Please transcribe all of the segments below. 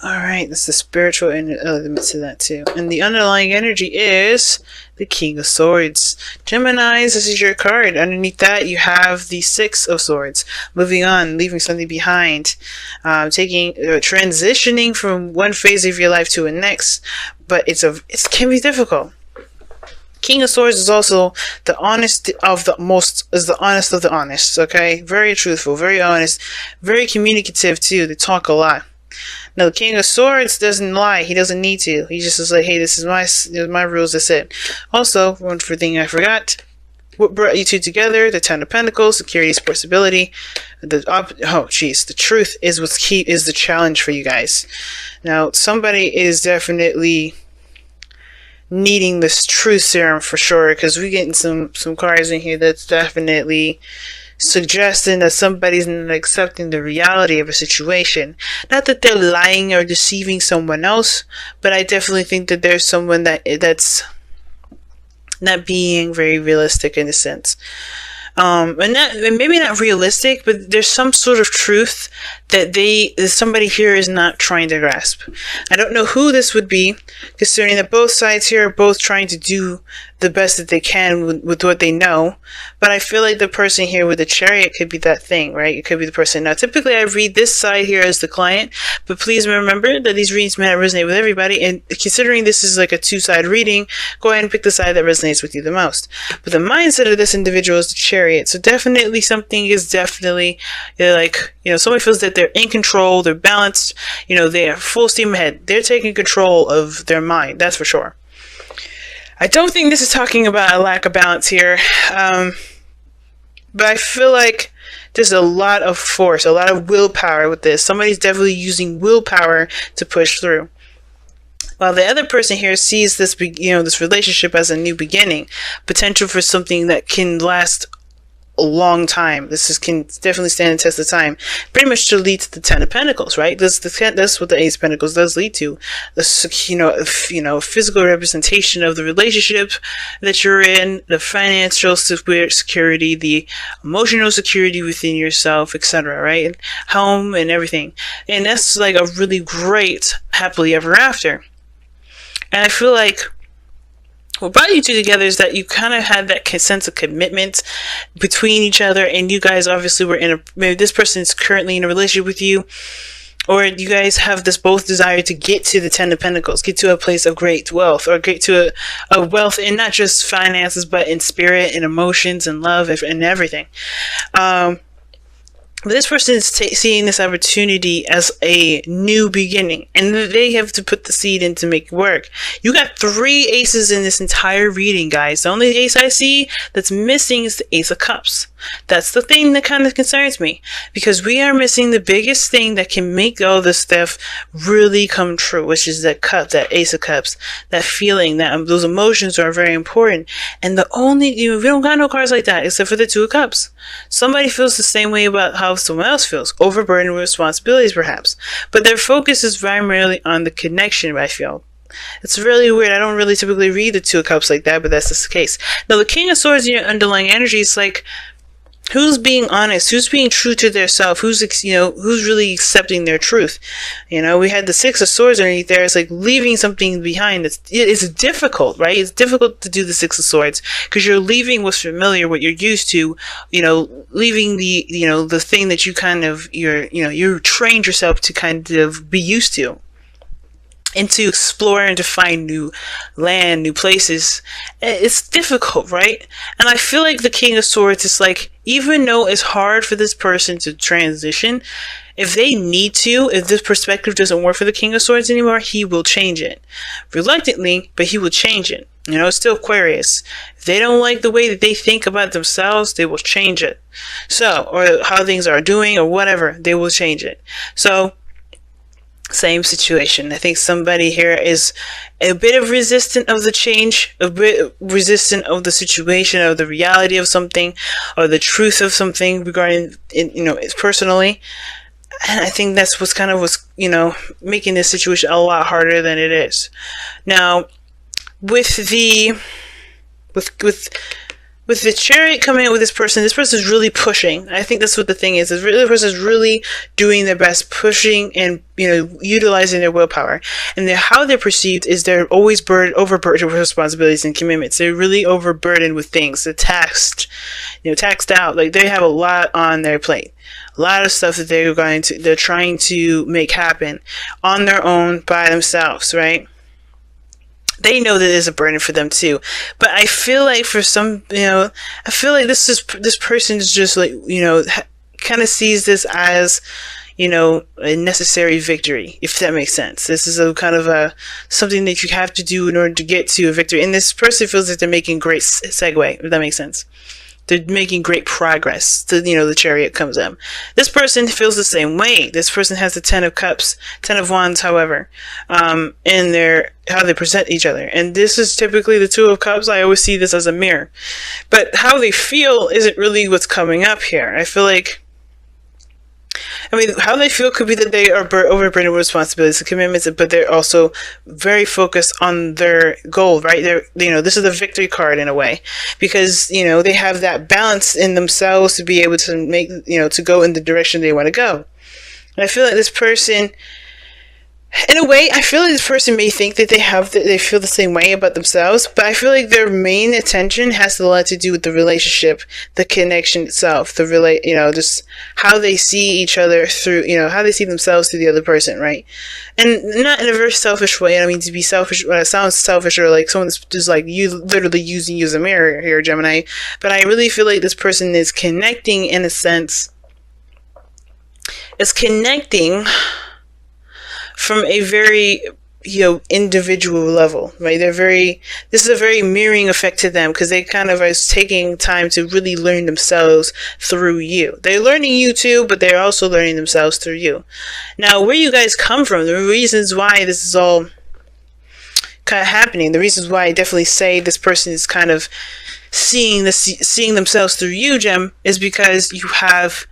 Alright, that's the spiritual element to that too. And the underlying energy is the King of Swords. Geminis, this is your card. Underneath that, you have the Six of Swords. Moving on, leaving something behind. Transitioning from one phase of your life to the next. But it can be difficult. King of Swords is also the honest of the honest of the honest, okay? Very truthful, very honest, very communicative too. They talk a lot. Now, the King of Swords doesn't lie. He doesn't need to. He just is like, hey, this is my rules, that's it. Also, one thing I forgot. What brought you two together? The Ten of Pentacles, security, stability. The truth is what's key, is the challenge for you guys. Now, somebody is definitely needing this truth serum for sure, because we're getting some cards in here that's definitely suggesting that somebody's not accepting the reality of a situation. Not that they're lying or deceiving someone else, but I definitely think that there's someone that's not being very realistic in a sense. And maybe not realistic, but there's some sort of truth that somebody here is not trying to grasp. I don't know who this would be, considering that both sides here are both trying to do the best that they can with what they know. But I feel like the person here with the Chariot could be that thing, right? It could be the person. Now, typically I read this side here as the client, but please remember that these readings may not resonate with everybody. And considering this is like a two-side reading, go ahead and pick the side that resonates with you the most. But the mindset of this individual is the Chariot. So definitely something is definitely like, somebody feels that they're in control, they're balanced, they are full steam ahead. They're taking control of their mind, that's for sure. I don't think this is talking about a lack of balance here, but I feel like there's a lot of force, a lot of willpower with this. Somebody's definitely using willpower to push through. While the other person here sees this, this relationship as a new beginning, potential for something that can last a long time. This can definitely stand the test of time. Pretty much to lead to the Ten of Pentacles, right? That's what the Ace of Pentacles does lead to. The physical representation of the relationship that you're in, the financial security, the emotional security within yourself, etc. Right? Home and everything. And that's like a really great happily ever after. And I feel like what brought you two together is that you kind of had that sense of commitment between each other, and you guys obviously were maybe this person is currently in a relationship with you, or you guys have this both desire to get to the Ten of Pentacles, get to a place of great wealth, or get to a wealth in not just finances, but in spirit and emotions and love and everything. This person is seeing this opportunity as a new beginning, and they have to put the seed in to make it work. You got 3 aces in this entire reading, guys. The only ace I see that's missing is the Ace of Cups. That's the thing that kind of concerns me, because we are missing the biggest thing that can make all this stuff really come true, which is that cup, that Ace of Cups, that feeling, that those emotions are very important. And we don't got no cards like that except for the Two of Cups. Somebody feels the same way about how someone else feels, overburdened with responsibilities perhaps, but their focus is primarily on the connection. I feel it's really weird. I don't really typically read the Two of Cups like that, but that's just the case. Now, the King of Swords in your underlying energy is like, who's being honest? Who's being true to their self? Who's really accepting their truth? We had the Six of Swords underneath there. It's like leaving something behind. It's difficult, right? It's difficult to do the Six of Swords because you're leaving what's familiar, what you're used to. Leaving the thing that you kind of you trained yourself to kind of be used to, and to explore and to find new land, new places. It's difficult, right? And I feel like the King of Swords is like, even though it's hard for this person to transition, if they need to, if this perspective doesn't work for the King of Swords anymore, he will change it. Reluctantly, but he will change it. It's still Aquarius. If they don't like the way that they think about themselves, they will change it. Or how things are doing or whatever, they will change it. So, same situation. I think somebody here is a bit of resistant of the change, a bit resistant of the situation, of the reality of something, or the truth of something regarding, personally. And I think that's what's making this situation a lot harder than it is. Now, with with the Chariot coming in with this person is really pushing. I think that's what the thing is really, the person is really doing their best, pushing and, utilizing their willpower. And how they're perceived is they're always overburdened with responsibilities and commitments. They're really overburdened with things. They're taxed out. Like, they have a lot on their plate. A lot of stuff that they're trying to make happen on their own by themselves, right? They know that it's a burden for them too. But I feel like for some, I feel like this person is just like, kind of sees this as, a necessary victory, if that makes sense. This is a kind of something that you have to do in order to get to a victory. And this person feels like they're making great segue, if that makes sense. They're making great progress. The Chariot comes in. This person feels the same way. This person has the 10 of Cups, 10 of Wands, however, in how they present each other. And this is typically the 2 of Cups. I always see this as a mirror. But how they feel isn't really what's coming up here. I feel like, how they feel could be that they are overburdened with responsibilities and commitments, but they're also very focused on their goal, right? This is the victory card in a way, because, they have that balance in themselves to be able to make, to go in the direction they want to go. And I feel like this person, in a way, I feel like this person may think that they feel the same way about themselves, but I feel like their main attention has a lot to do with the relationship, the connection itself, just how they see each other through, how they see themselves through the other person, right? And not in a very selfish way. I mean, to be selfish, it sounds selfish, or like someone that's just like you literally using you as a mirror here, Gemini. But I really feel like this person is connecting in a sense. It's connecting from a very, individual level, right? This is a very mirroring effect to them, because they kind of are taking time to really learn themselves through you. They're learning you too, but they're also learning themselves through you. Now, where you guys come from, the reasons why this is all kind of happening, the reasons why I definitely say this person is kind of seeing themselves through you, Gem, is because you have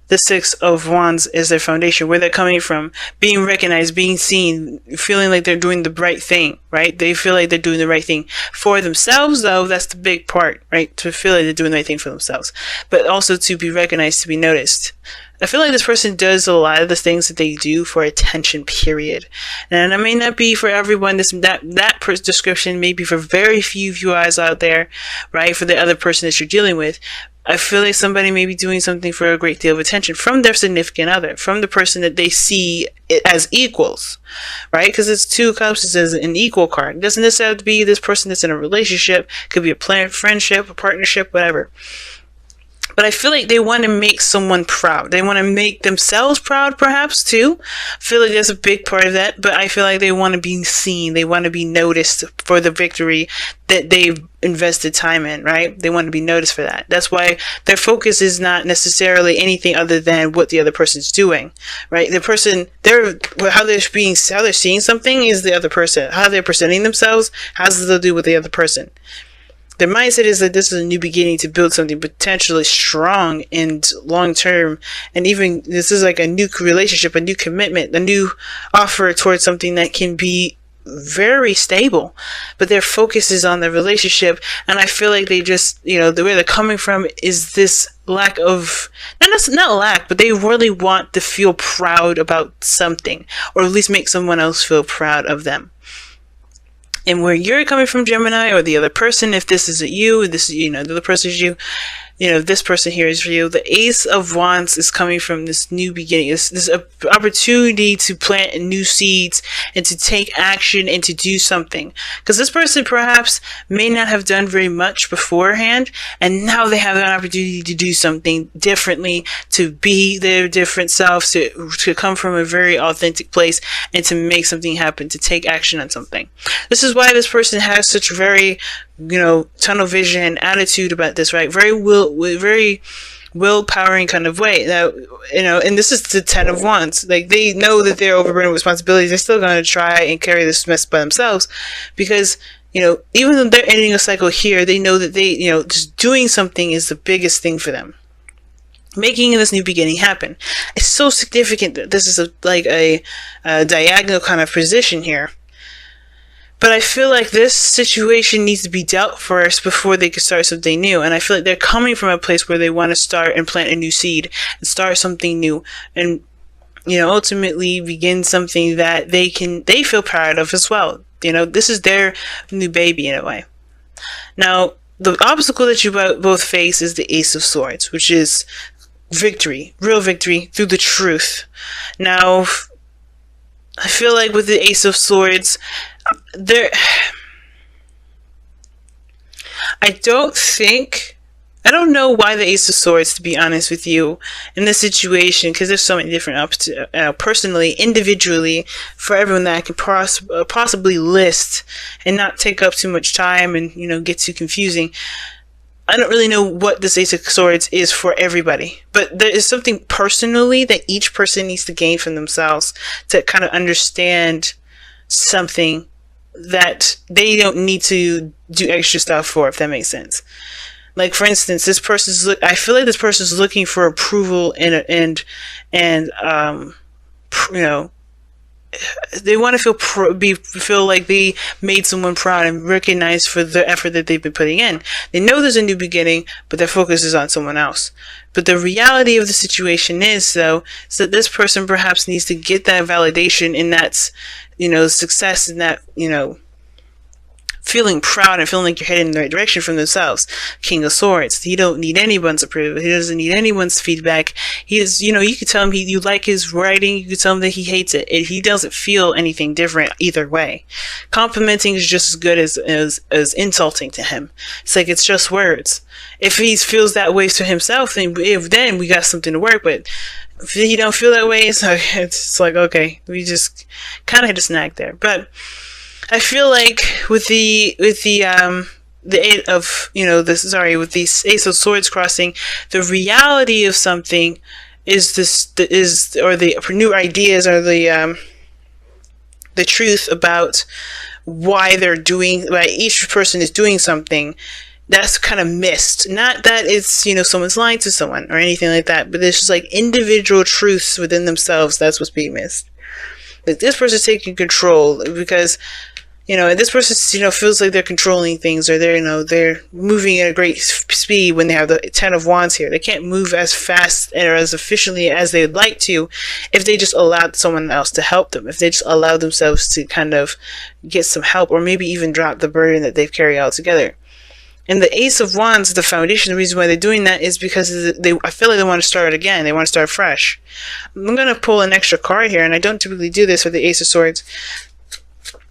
the 6 of Wands is their foundation, where they're coming from, being recognized, being seen, feeling like they're doing the right thing, right? They feel like they're doing the right thing for themselves, though. That's the big part, right? To feel like they're doing the right thing for themselves, but also to be recognized, to be noticed. I feel like this person does a lot of the things that they do for attention, period. And it may not be for everyone. That description may be for very few of you guys out there, right? For the other person that you're dealing with. I feel like somebody may be doing something for a great deal of attention from their significant other, from the person that they see it as equals, right? Because it's 2 Cups, it says an equal card. It doesn't necessarily have to be this person that's in a relationship. It could be a friendship, a partnership, whatever. But I feel like they want to make someone proud. They want to make themselves proud, perhaps, too. I feel like there's a big part of that. But I feel like they want to be seen. They want to be noticed for the victory that they've invested time in, right? They want to be noticed for that. That's why their focus is not necessarily anything other than what the other person's doing, right? The person, how they're seeing something is the other person. How they're presenting themselves has to do with the other person. Their mindset is that this is a new beginning to build something potentially strong and long-term. And even this is like a new relationship, a new commitment, a new offer towards something that can be very stable. But their focus is on the relationship. And I feel like they just, where they're coming from is this lack of, not lack, but they really want to feel proud about something, or at least make someone else feel proud of them. And where you're coming from, Gemini, or the other person, if this isn't you, the other person is you, this person here is for you. The Ace of Wands is coming from this new beginning. This opportunity to plant new seeds and to take action and to do something. Because this person perhaps may not have done very much beforehand, and now they have an opportunity to do something differently, to be their different selves, to come from a very authentic place and to make something happen, to take action on something. This is why this person has such very tunnel vision attitude about this, right? Very willpowering kind of way. Now, and this is the 10 of Wands. Like, they know that they're overburdened with responsibilities. They're still going to try and carry this mess by themselves, because, even though they're ending a cycle here, they know that they, just doing something is the biggest thing for them. Making this new beginning happen. It's so significant that this is like a diagonal kind of position here. But I feel like this situation needs to be dealt first before they can start something new. And I feel like they're coming from a place where they want to start and plant a new seed and start something new, and ultimately begin something that they feel proud of as well. This is their new baby in a way. Now, the obstacle that you both face is the Ace of Swords, which is victory, real victory through the truth. Now, I feel like with the Ace of Swords, I don't know why the Ace of Swords, to be honest with you, in this situation, because there's so many different personally, individually, for everyone that I can possibly list and not take up too much time and, get too confusing. I don't really know what this Ace of Swords is for everybody, but there is something personally that each person needs to gain from themselves to kind of understand something that they don't need to do extra stuff for, if that makes sense. Like, for instance, I feel like this person's looking for approval and they want to feel like they made someone proud and recognized for the effort that they've been putting in. They know there's a new beginning, but their focus is on someone else. But the reality of the situation is, though, is that this person perhaps needs to get that validation in that, success, in that, feeling proud and feeling like you're heading in the right direction from themselves. King of Swords. He don't need anyone's approval. He doesn't need anyone's feedback. He is, you can tell him you like his writing. You can tell him that he hates it. He doesn't feel anything different either way. Complimenting is just as good as insulting to him. It's like, it's just words. If he feels that way to himself, then we got something to work with. If he don't feel that way, it's like, okay, we just kind of hit a snag there. But I feel like with the Eight of, with the Ace of Swords crossing, the reality of something is the new ideas, or the truth about why each person is doing something, that's kind of missed. Not that it's, someone's lying to someone or anything like that, but it's just like individual truths within themselves. That's what's being missed. Like, this person's taking control because, this person, feels like they're controlling things, or they're moving at a great speed when they have the Ten of Wands here. They can't move as fast or as efficiently as they would like to if they just allowed someone else to help them, if they just allowed themselves to kind of get some help, or maybe even drop the burden that they've carried out together. And the Ace of Wands, the foundation, the reason why they're doing that is because I feel like they want to start again. They want to start fresh. I'm going to pull an extra card here, and I don't typically do this with the Ace of Swords,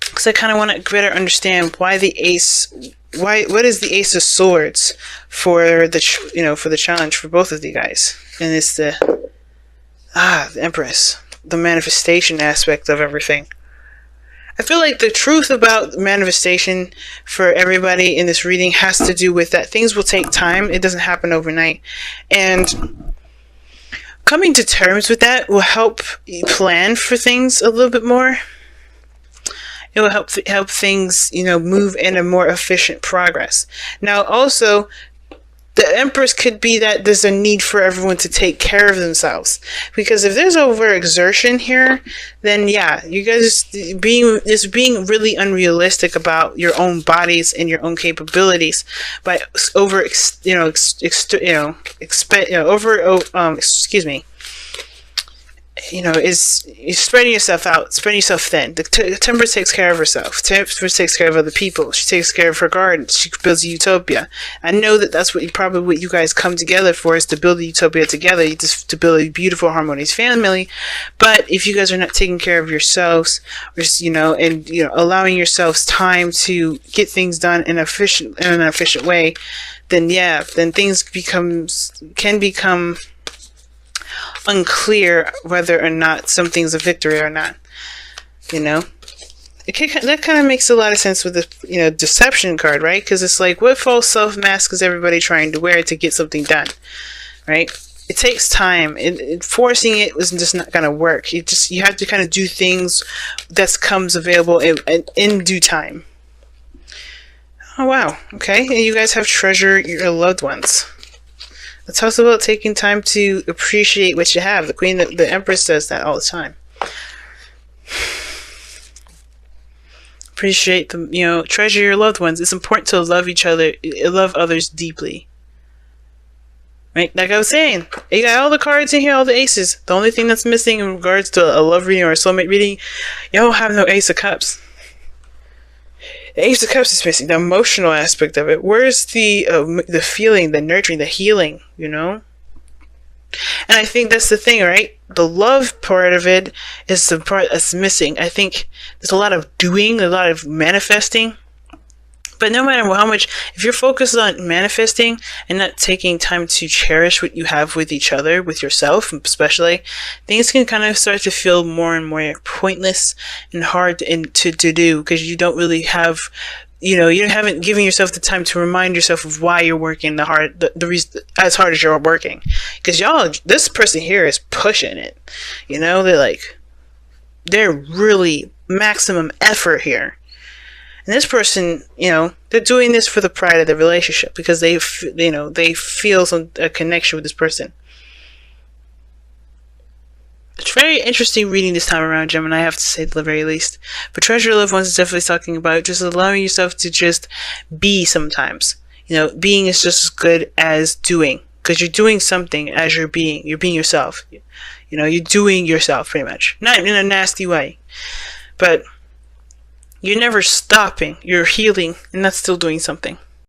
because I kind of want to better understand why what is the Ace of Swords for the challenge for both of you guys. And it's the Empress, the manifestation aspect of everything. I feel like the truth about manifestation for everybody in this reading has to do with that things will take time. It doesn't happen overnight. And coming to terms with that will help you plan for things a little bit more. It will help things, move in a more efficient progress. Now, also, the Empress could be that there's a need for everyone to take care of themselves. Because if there's overexertion here, then yeah, you guys being really unrealistic about your own bodies and your own capabilities by is spreading yourself out, spreading yourself thin. The Temperance takes care of herself. Temperance takes care of other people. She takes care of her garden. She builds a utopia. I know that that's what you guys come together for, is to build a utopia together, to build a beautiful, harmonious family. But if you guys are not taking care of yourselves, or allowing yourselves time to get things done in an efficient way, then things can become unclear whether or not something's a victory or not. That kind of makes a lot of sense with the deception card, right? Because it's like, what false self mask is everybody trying to wear to get something done, right? It takes time. Forcing it was just not going to work. You have to kind of do things that comes available in due time. Oh wow, okay. And you guys have treasure your loved ones. It talks about taking time to appreciate what you have. The Empress does that all the time. Appreciate them, treasure your loved ones. It's important to love each other, love others deeply. Right? Like I was saying, you got all the cards in here, all the aces. The only thing that's missing in regards to a love reading or a soulmate reading, you don't have no Ace of Cups. The Ace of Cups is missing, the emotional aspect of it. Where's the feeling, the nurturing, the healing, And I think that's the thing, right? The love part of it is the part that's missing. I think there's a lot of doing, a lot of manifesting. But no matter how much, if you're focused on manifesting and not taking time to cherish what you have with each other, with yourself especially, things can kind of start to feel more and more pointless and hard to do, because you don't really have, you haven't given yourself the time to remind yourself of why you're working the reason as hard as you're working. Because this person here is pushing it. They're really maximum effort here. And this person, they're doing this for the pride of the relationship, because they feel a connection with this person. It's very interesting reading this time around, Gemini, I have to say, at the very least. But Treasure Your Loved Ones is definitely talking about just allowing yourself to just be sometimes. Being is just as good as doing, because you're doing something as you're being. You're being yourself. You're doing yourself, pretty much. Not in a nasty way, but you're never stopping. You're healing, and that's still doing something.